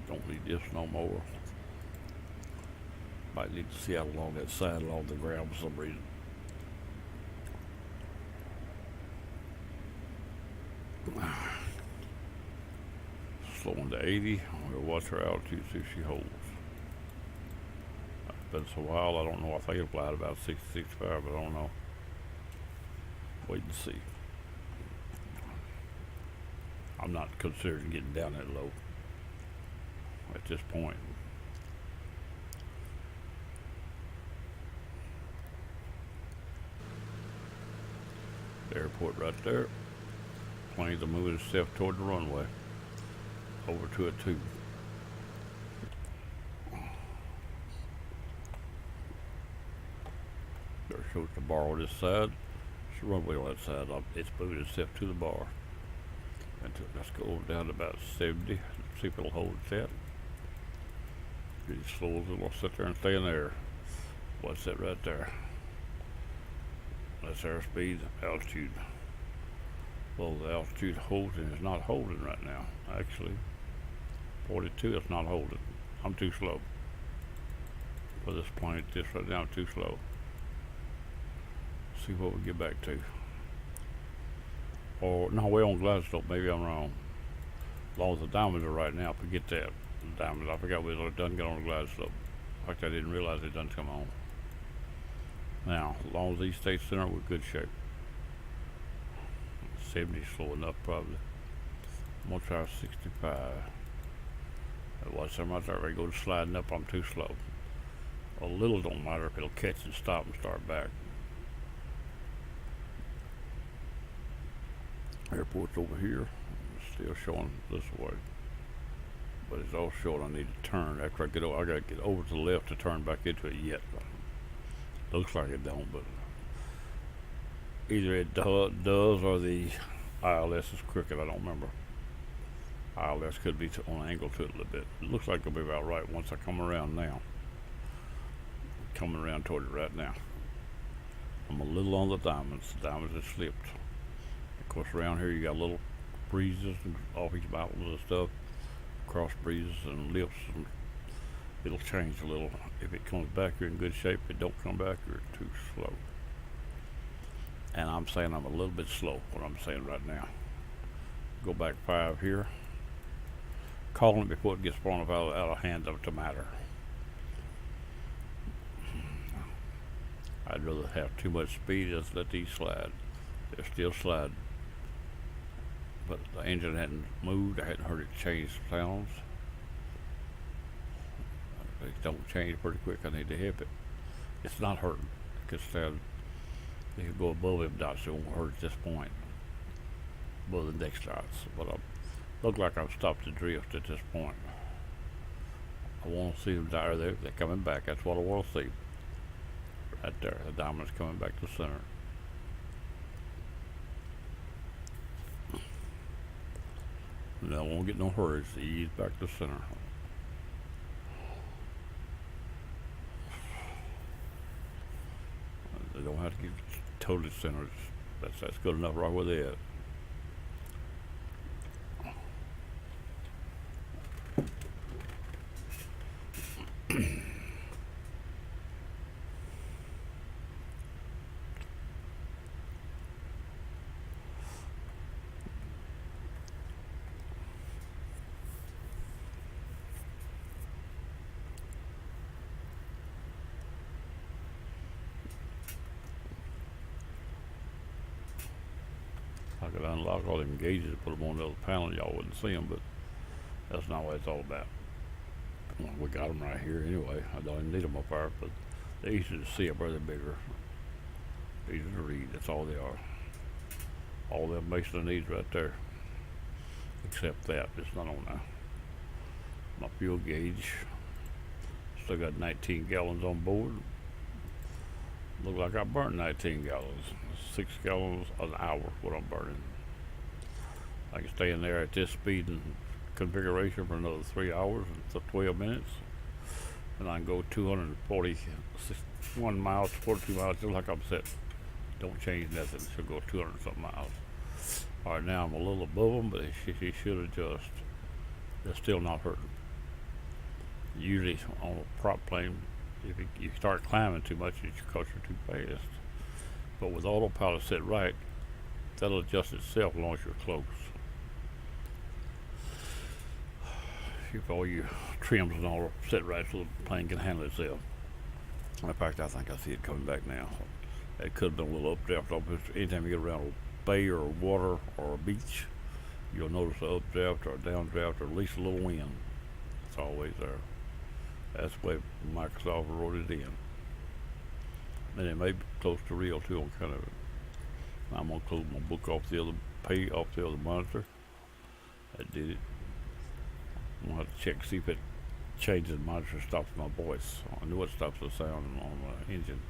Don't need this no more. Might need to see out along that side along the ground for some reason. Slowing to 80. We'll watch her altitude, see if she holds. It's been so while, I don't know. I think it'll fly at about 60, 65, but I don't know. Wait and see. I'm not considering getting down that low at this point. The airport right there. Planes are moving itself toward the runway. Over to it too. There shows the bar on this side. It's the runway on that side. It's moving itself to the bar. Let's go down to about 70. See if it'll hold that. Pretty slow as it'll sit there and stay in there. What's that right there? That's airspeed, altitude. Well, the altitude holds and it's not holding right now. Actually, 42, it's not holding. I'm too slow. For this plane, this right now, I'm too slow. See what we get back to. Or, no, we're on glide slope. Maybe I'm wrong. As long as the diamonds are right now, forget that. The diamonds, I forgot we done get on the glide slope. In fact, I didn't realize it done come on. Now, as long as these stay center, we're good shape. 70 slow enough, probably. I'm gonna try 65. Watch them right there. They go sliding up. I'm too slow. A little don't matter if it'll catch and stop and start back. Airport's over here. It's still showing this way, but it's all showing I need to turn. After I get over, I gotta get over to the left to turn back into it yet. Looks like it don't, but either it does or the ILS is crooked. I don't remember. ILS could be on an angle to it a little bit. It looks like it'll be about right once I come around now. Coming around toward it right now. I'm a little on the diamonds. The diamonds have slipped. Of course, around here you got little breezes and off these mountains and stuff. Cross breezes and lifts, and it'll change a little. If it comes back, you're in good shape. If it don't come back, you're too slow. And I'm saying I'm a little bit slow, what I'm saying right now. Go back 5 here. Calling it before it gets thrown out of hand of the matter. I'd rather have too much speed as let these slide. They're still sliding. But the engine hadn't moved. I hadn't heard it change sounds. They don't change pretty quick. I need to hit it. It's not hurting. Because they can go above them dots. It won't hurt at this point. Above the next dots. But I look like I've stopped the drift at this point. I want to see them die. They're coming back. That's what I want to see. Right there. The diamond's coming back to center. Now I won't get no hurries. Ease back to center. They don't have to get totally centered. That's good enough right where they at. I could unlock all them gauges and put them on the other panel. Y'all wouldn't see them, but that's not what it's all about. Well, we got them right here anyway. I don't even need them up there, but they're easy to see up there. They're bigger, easy to read. That's all they are. All them Mason needs right there, except that it's not on there. My fuel gauge. Still got 19 gallons on board. Look like I burnt 19 gallons. 6 gallons an hour is what I'm burning. I can stay in there at this speed and configuration for another 3 hours and 12 minutes. And I can go 241 miles, 42 miles, just like I'm set. Don't change nothing. She'll go 200 something miles. All right, now I'm a little above them, but she should adjust. They're still not hurting. Usually on a prop plane, if you start climbing too much, it's because you're too fast. But with autopilot set right, that'll adjust itself as long as you're close. If all your trims and all are set right so the plane can handle itself. In fact, I think I see it coming back now. It could have been a little updraft. Anytime you get around a bay or water or a beach, you'll notice an updraft or a downdraft or at least a little wind. It's always there. That's the way Microsoft wrote it in. And it may be close to real too on kind of it. I'm gonna close my book off the other monitor. That did it. I'm gonna have to check see if it changes the monitor, stops my voice. I knew it stops the sound on the engine.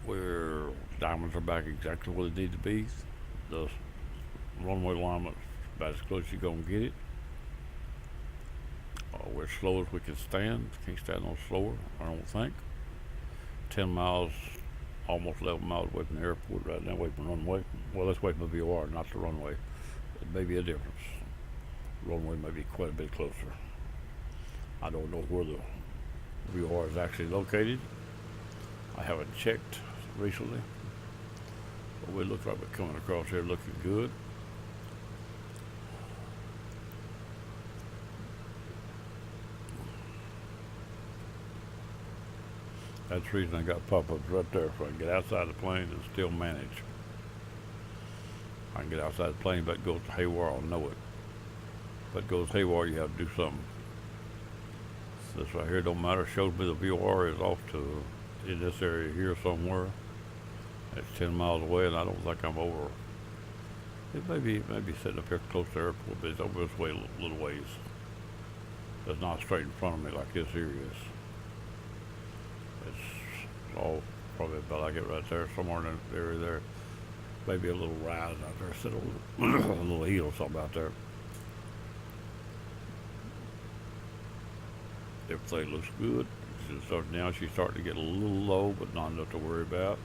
Well, diamonds are back exactly where they need to be. The runway alignment's about as close as you're gonna get it. We're as slow as we can stand. Can't stand no slower, I don't think. 10 miles, almost 11 miles away from the airport right now, away from the runway. Well, let's wait for the VOR, not the runway. It may be a difference. The runway may be quite a bit closer. I don't know where the VOR is actually located. I haven't checked recently, but we look like we're coming across here looking good. That's the reason I got pop-ups right there, so I can get outside the plane and still manage. I can get outside the plane, but it goes haywire, I'll know it. If it goes haywire, you have to do something. This right here don't matter. It shows me the VOR is off to in this area here somewhere. It's 10 miles away, and I don't think I'm over. It may be sitting up here close to the airport, but it's over this way a little ways. It's not straight in front of me like this here is. It's all probably about like it right there, somewhere in the area there. Maybe a little rise out there, sit a little hill or something out there. Everything looks good. Now she's starting to get a little low, but not enough to worry about.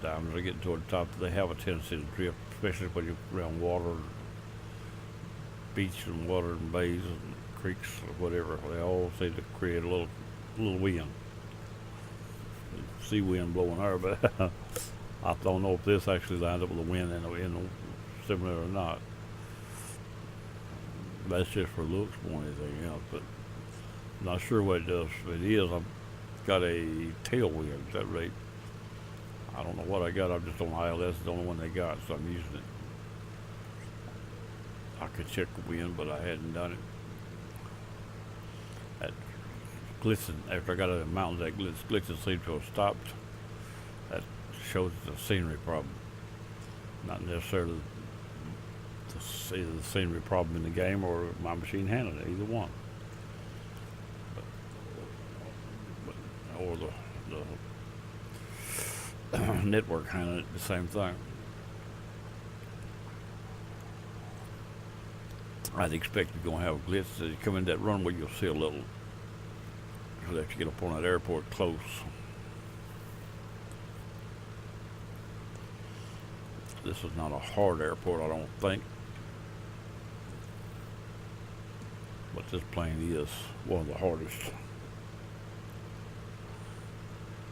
Diamonds are getting toward the top. They have a tendency to drift, especially when you're around water, beach and water and bays and creeks or whatever. They all seem to create a little wind. Sea wind blowing her, but I don't know if this actually lines up with the wind in the similar or not. That's just for looks more than anything else, but I'm not sure what it does. If it is, I've got a tailwind at that rate. I don't know what I got. I'm just on ILS. It's the only one they got, so I'm using it. I could check the wind, but I hadn't done it. That glisten, after I got out of the mountains, that glisten seemed to have stopped. That shows the scenery problem. Not necessarily either the scenery problem in the game or my machine handling it, either one. Or the network handling it, the same thing. I'd expect you're going to have a glitch. As you come in that runway, you'll see a little. You'll have to get up on that airport close. This is not a hard airport, I don't think. But this plane is one of the hardest.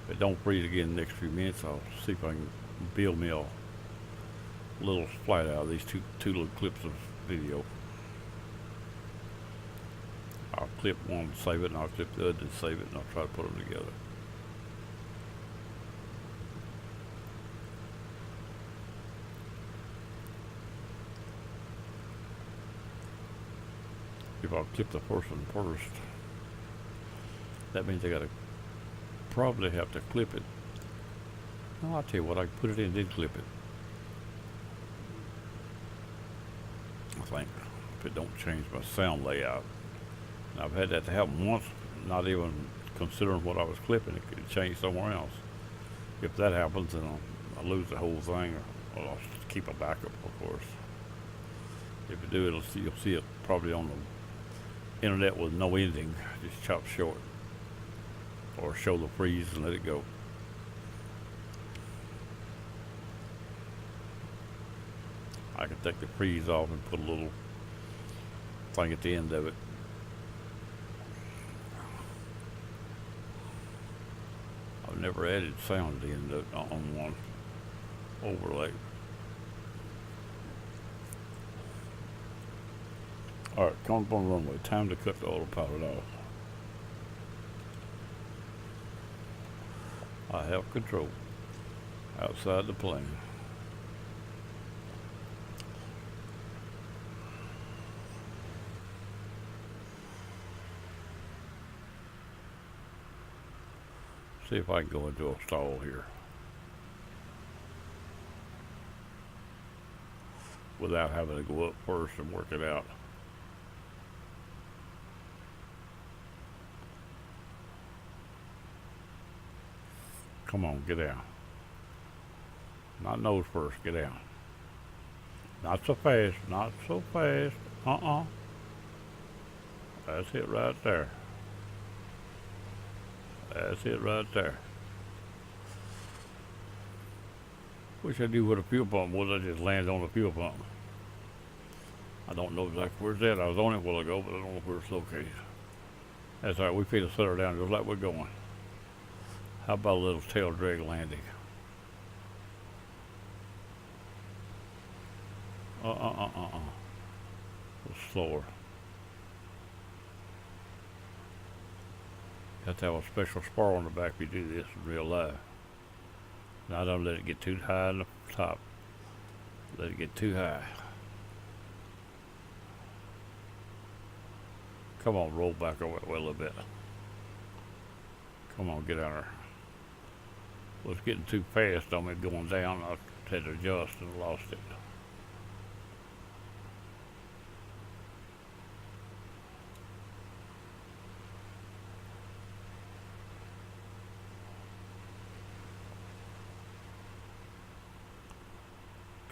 If it don't freeze again in the next few minutes, I'll see if I can build me a little flight out of these two little clips of video. I'll clip one, save it, and I'll clip the other and save it, and I'll try to put them together. If I clip the first one first, that means I gotta probably have to clip it. No, I'll tell you what, I can put it in and then clip it. I think, if it don't change my sound layout. And I've had that to happen once, not even considering what I was clipping, it could change somewhere else. If that happens, then I'll lose the whole thing, or I'll keep a backup, of course. If you do, you'll see it probably on the internet with no ending, just chopped short. Or show the freeze and let it go. I can take the freeze off and put a little thing at the end of it. I've never added sound at the end of it on one overlay. Alright, come up on the runway. Time to cut the autopilot off. I have control outside the plane. See if I can go into a stall here without having to go up first and work it out. Come on, get down. Not nose first, get down. Not so fast, not so fast. That's it right there. That's it right there. Wish I knew what a fuel pump was. I just landed on the fuel pump. I don't know exactly where's that. I was on it a while ago, but I don't know where it's located. That's all right. We feel to set her down just like we're going. How about a little tail drag landing? A little slower. Have to have a special spar on the back if you do this in real life. Now don't let it get too high in the top. Let it get too high. Come on, roll back over that way a little bit. Come on, get out there. Was getting too fast on me going down. I had to adjust and lost it.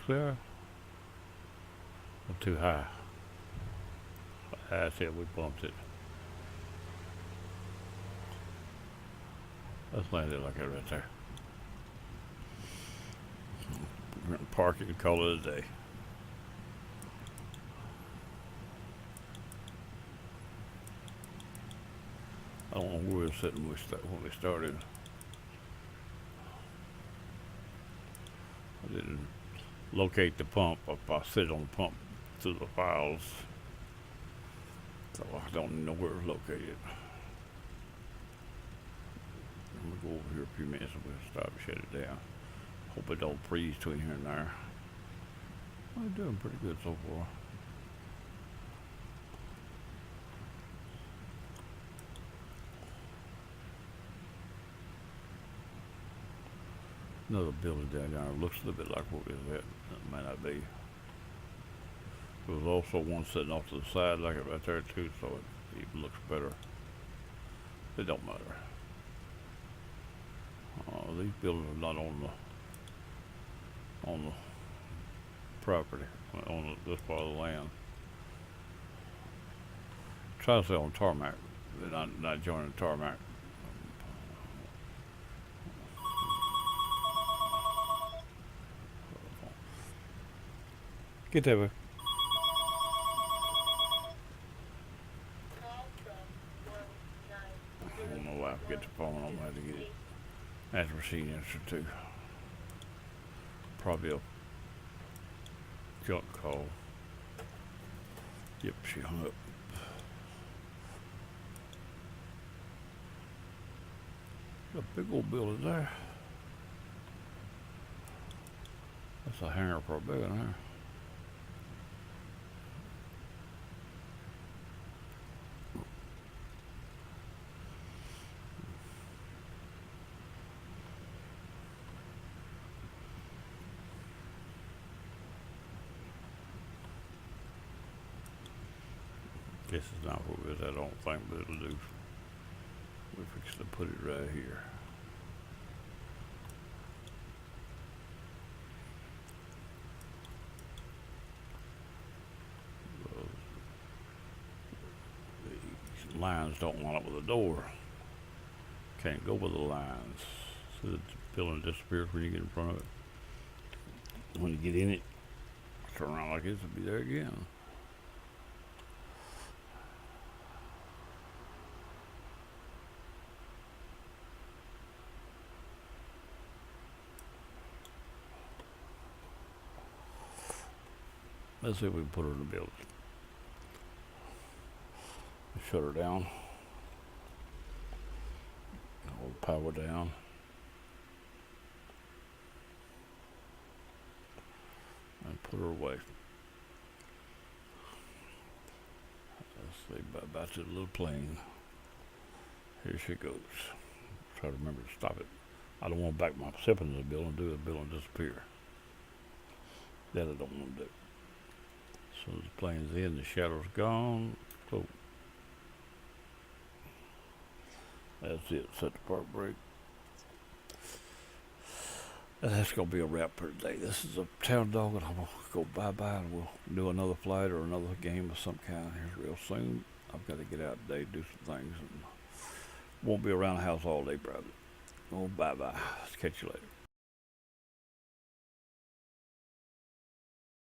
Clear? Or too high? That's it, we bumped it. Let's land it like that right there. We're gonna park it and call it a day. I don't know where we were sitting when we started. I didn't locate the pump. I sit on the pump through the files, so I don't know where it's located. I'm gonna go over here a few minutes and we'll stop and shut it down. Hope it don't freeze between here and there. We're doing pretty good so far. Another building down there looks a little bit like what is that. That might not be. There's also one sitting off to the side like it right there too, so it even looks better. It don't matter. These buildings are not on the property, on this part of the land. Try to stay on tarmac, not joining tarmac. Get that way. I don't know why I get the phone. I'm gonna have to get it. That's machine answer too. Probably a junk call. Yep, she hung up. A big old building there. That's a hangar for a big one there. Guess it's not what it is, I don't think, but it'll do. We're fixing to put it right here. Well, these lines don't line up with the door. Can't go with the lines. So the building disappears when you get in front of it. When you get in it, turn around like this, it'll be there again. Let's see if we can put her in the building. Shut her down. Hold power down. And put her away. Let's see about this little plane. Here she goes. Try to remember to stop it. I don't want to back myself into the building and do the building disappear. That I don't want to do. So the plane's in, the shadow's gone. So that's it. Set the park brake. And that's going to be a wrap for today. This is a town dog, and I'm going to go bye-bye, and we'll do another flight or another game of some kind here real soon. I've got to get out today, do some things, and won't be around the house all day, probably. Oh, bye-bye. Catch you later.